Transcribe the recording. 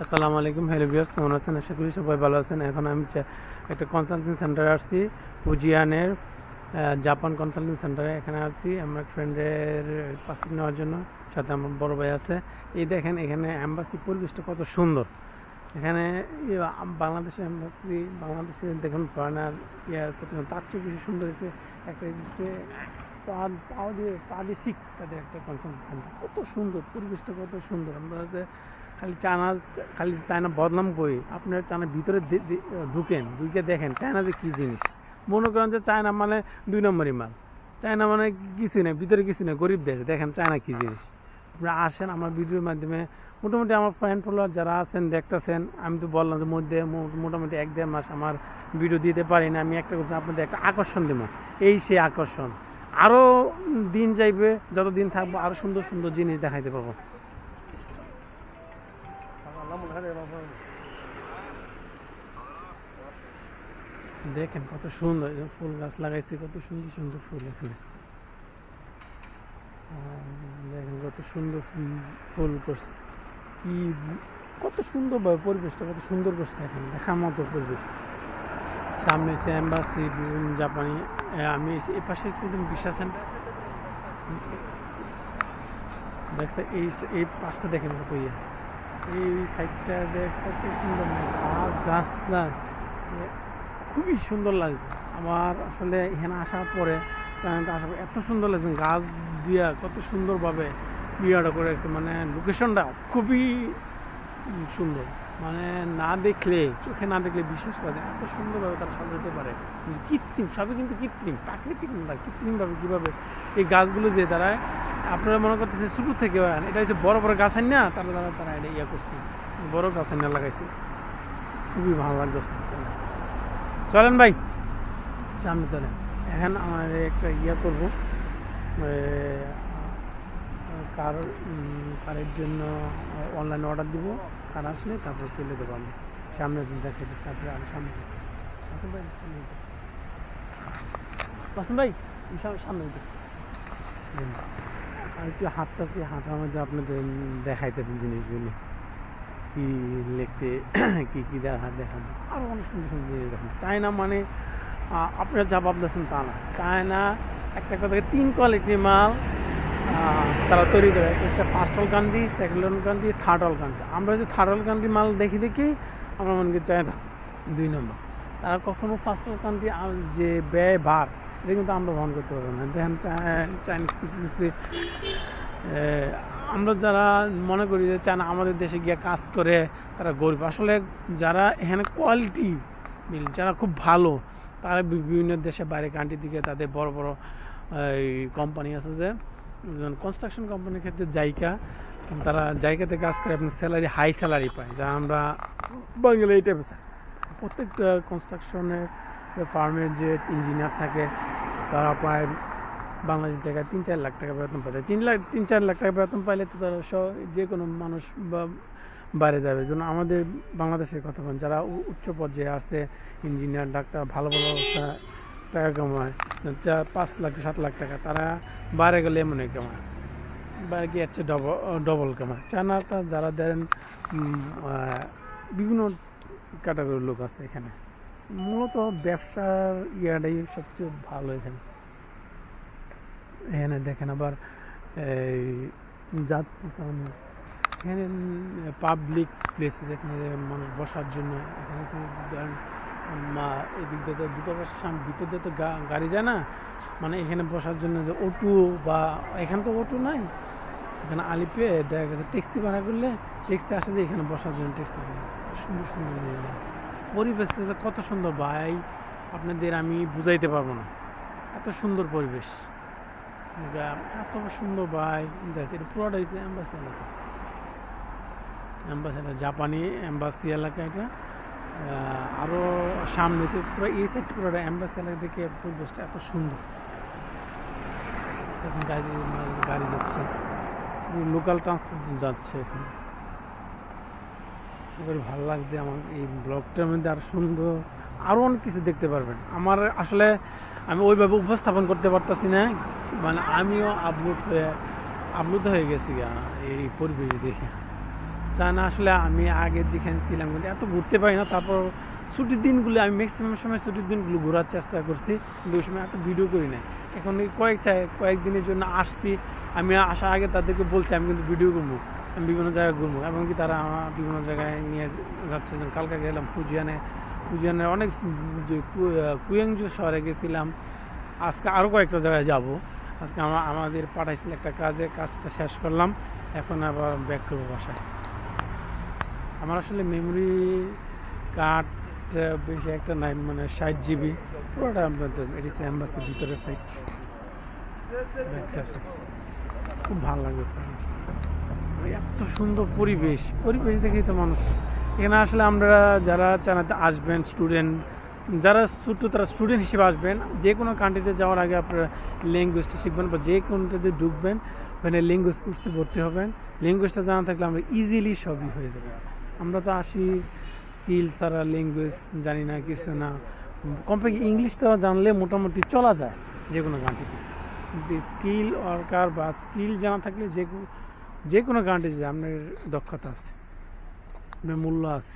আসসালামু আলাইকুম, hello viewers, কেমন আছেন? আশা করি সবাই ভালো আছেন। এখন আমি একটা কনসালটিং সেন্টারে আসছি, ফুজিয়ানের জাপান কনসালটিং সেন্টারে। এখানে আসছি আমার ফ্রেন্ডের পাসপোর্ট নেওয়ার জন্য, সাথে আমার বড় ভাই আছে। এই দেখেন এখানে অ্যাম্বাসি পরিবেশটা কত সুন্দর। এখানে বাংলাদেশের অ্যাম্বাসি, বাংলাদেশে দেখুন ফরেনার কত তার চেয়ে বেশি সুন্দর হয়েছে। একটা হচ্ছে প্রাদেশিক তাদের একটা কনসালটেন্সি সেন্টার, কত সুন্দর পরিবেশটা, কত সুন্দর। আমরা হচ্ছে খালি চায়না বদনাম করি, আপনার চায়নার ভিতরে ঢুকে দেখেন চায়না যে কী জিনিস। মনে করেন যে চায়না মানে 2 নম্বরই মাল, চায়না মানে কিছুই নেই, ভিতরে কিছু নেই, গরিব দেশ। দেখেন চায়না কী জিনিস। আপনারা আসেন আমার ভিডিওর মাধ্যমে। মোটামুটি আমার ফ্রেন্ড ফলোয়ার যারা আছেন দেখতেছেন, আমি তো বললাম যে মোটামুটি 1-1.5 মাস আমার ভিডিও দিতে পারি না। আমি একটা করছি, আপনাদের একটা আকর্ষণ দেবো। এই সেই আকর্ষণ আরও দিন যাইবে, যত দিন থাকবো আরও সুন্দর সুন্দর জিনিস দেখাইতে পারবো। দেখেন কত সুন্দর ফুল গাছ লাগাইছি, কত সুন্দর সুন্দর ফুল এখানে। দেখেন কত সুন্দর ফুল করছে, কি কত সুন্দরভাবে পরিবেশটা কত সুন্দর করছে, এখানে দেখার মতো পরিবেশ। সামনে হচ্ছে এম্বাসি, জাপানি। আমি এই পাশে বিশা সেন্টার দেখছে, এই পাশটা দেখেন কত ইয়ে, এই সাইডটা দেখ কত সুন্দর গাছটা, খুবই সুন্দর লাগছে আমার। আসলে এখানে আসার পরে চায়নাতে আসার পরে এত সুন্দর লাগছে, গাছ দিয়া কত সুন্দরভাবে ইয়েটা করে রাখছে, মানে লোকেশনটা খুবই সুন্দর। মানে চোখে না দেখলে বিশ্বাস করা যায়, এত সুন্দরভাবে তারা সাজাতে পারে। কৃত্রিম, সবই কিন্তু কৃত্রিম, প্রাকৃতিক না, কৃত্রিমভাবে কীভাবে এই গাছগুলো যে তারা, আপনারা মনে করতেছে ছোটো থেকে এটা হচ্ছে বড় বড় গাছ আইন না, তারা এটা ইয়ে করছে, বড় গাছ আইন লাগাইছে। খুবই ভালো লাগতেছে। চলেন ভাই সামনে চলেন। এখন আমার একটা ইয়ে করবো, কারের জন্য অনলাইনে অর্ডার দিব। কার আসলে তারপর চলে দেবো আমি সামনে দিন দেখে, তারপরে আমি সামনে ভাই সামনে আর একটু হাঁটতেছি, হাঁটার মধ্যে আপনাদের দেখাইতেছি জিনিসগুলি কি লিখতে কি দেখাবো। আরও অনেক সুন্দর সুন্দর জিনিস দেখুন। চায়না মানে আপনারা যা ভাবতেছেন তা না। চায়না একটা কথাকে 3 কোয়ালিটির মাল তারা তৈরি করে। একটা first world country, second world country, third world country. আমরা যে থার্ড ওয়ার্ল্ড কান্ট্রি মাল দেখি আমরা মনে করি চায়না 2 নম্বর। তারা কখনো ফার্স্ট ওয়ার্ল্ড কান্ট্রি যে ব্যয় ভার, এটা কিন্তু আমরা বহন করতে পারবো না। দেখেন চাইনিজ কিছু কিছু আমরা যারা মনে করি যে চায়না আমাদের দেশে গিয়ে কাজ করে তারা গরিব, আসলে যারা এখানে কোয়ালিটি যারা খুব ভালো, তারা বিভিন্ন দেশে বাইরে কান্ট্রির দিকে তাদের বড় বড় এই কোম্পানি আছে, যে যেমন কনস্ট্রাকশন কোম্পানির ক্ষেত্রে তারা জায়গাতে কাজ করে, আপনার স্যালারি হাই স্যালারি পায়, যা আমরা বাংলা এই টাইপের। প্রত্যেকটা কনস্ট্রাকশনের ফার্মের যে ইঞ্জিনিয়ার থাকে, তারা প্রায় বাংলাদেশ টাকায় 3-4 লাখ টাকা বেতন পায়। 3-4 লাখ টাকা বেতন পাইলে তো তারা যে কোনো মানুষ বা বাইরে যাবে। জন্য আমাদের বাংলাদেশের কথা বলেন, যারা উচ্চ পর্যায়ে আছে, ইঞ্জিনিয়ার, ডাক্তার, ভালো ভালো অবস্থা টাকা কামায়, 5 লাখ 7 লাখ টাকা, তারা বাইরে গেলে এমনই কামায়, বাইরে গিয়ে হচ্ছে ডবল কামায়। চায়নাটা যারা দেন বিভিন্ন ক্যাটাগরির লোক আছে এখানে, মূলত ব্যবসার ইয়াটাই সবচেয়ে ভালো এখানে। এখানে দেখেন আবার এই এখানে পাবলিক প্লেস, যেখানে মানুষ বসার জন্য, এখানে এদিক দিয়ে দুটো বসার ভিতর দিয়ে তো গাড়ি যায় না, মানে এখানে বসার জন্য যে অটো, বা এখানে তো অটো নাই, এখানে আলিপে দেখা গেছে ট্যাক্সি ভাড়া করলে ট্যাক্সি আসে, যে এখানে বসার জন্য ট্যাক্সি। সুন্দর সুন্দর পরিবেশটা কত সুন্দর ভাই, আপনাদের আমি বুঝাইতে পারবো না, এত সুন্দর পরিবেশ, এত সুন্দর ভাই। এটা পুরোটা হচ্ছে অ্যাম্বাসি এলাকা, জাপানি অ্যাম্বাসি এলাকা এটা। আরও সামনে পুরো এই সাইড পুরোটা অ্যাম্বাসি এলাকা দেখে পরিবেশটা এত সুন্দর। এখন গাড়ি যাচ্ছে, লোকাল ট্রান্সপোর্ট যাচ্ছে এখানে। এবার ভালো লাগছে আমার এই ব্লগটার মধ্যে, আর সুন্দর আরও অনেক কিছু দেখতে পারবেন। আমার আসলে আমি ওইভাবে উপস্থাপন করতে পারতেছি না, মানে আমিও আপ্লুত হয়ে গেছি এই পরিবেশ দেখে। চায়না আসলে আমি আগে যেখানে ছিলাম কিন্তু এত ঘুরতে পারি না। তারপর ছুটির দিনগুলো আমি ম্যাক্সিমাম সময় ছুটির দিনগুলো ঘোরার চেষ্টা করছি, কিন্তু ওই সময় এত ভিডিও করি না। এখন এই কয়েকদিনের জন্য আসছি, আমি আসার আগে তাদেরকে বলছি আমি কিন্তু ভিডিও করবো, আমি বিভিন্ন জায়গায় ঘুরবো, এবং কি তারা আমার বিভিন্ন জায়গায় নিয়ে যাচ্ছে। যেমন কালকে গেলাম ফুজিয়ানে অনেক কুয়াংজু শহরে গেছিলাম। আজকে আরও কয়েকটা জায়গায় যাব। আজকে আমাদের পাঠাইছিল একটা কাজটা শেষ করলাম, এখন আবার ব্যাক করবো বাসায়। আমার আসলে মেমোরি কার্ড বেশি একটা নাই, মানে 60 GB, পুরোটা আপনাদের এডিসি অ্যাম্বাসির ভিতরে সাইট আছে। খুব ভালো লাগছে, এত সুন্দর পরিবেশ দেখেই তো মানুষ এখানে আসলে আমরা যারা চায়নাতে আসবেন স্টুডেন্ট, যারা ছোট তারা স্টুডেন্ট হিসেবে আসবেন, যে কোনো কান্ট্রিতে যাওয়ার আগে আপনারা ল্যাঙ্গুয়েজটা শিখবেন, বা যে কোনোটাতে ঢুকবেন ওখানে ল্যাঙ্গুয়েজ কোর্সে ভর্তি হবেন। ল্যাঙ্গুয়েজটা জানা থাকলে আমরা ইজিলি সবই হয়ে যাবে। আমরা তো আসি স্কিল ছাড়া, ল্যাঙ্গুয়েজ জানি না, কিছু না। কমপক্ষে ইংলিশটা জানলে মোটামুটি চলা যায় যে কোনো কান্ট্রিতে, কিন্তু স্কিল ওয়ার্কার বা স্কিল জানা থাকলে যে কোনো কান্ট্রিতে আপনার দক্ষতা আছে, আপনার মূল্য আছে।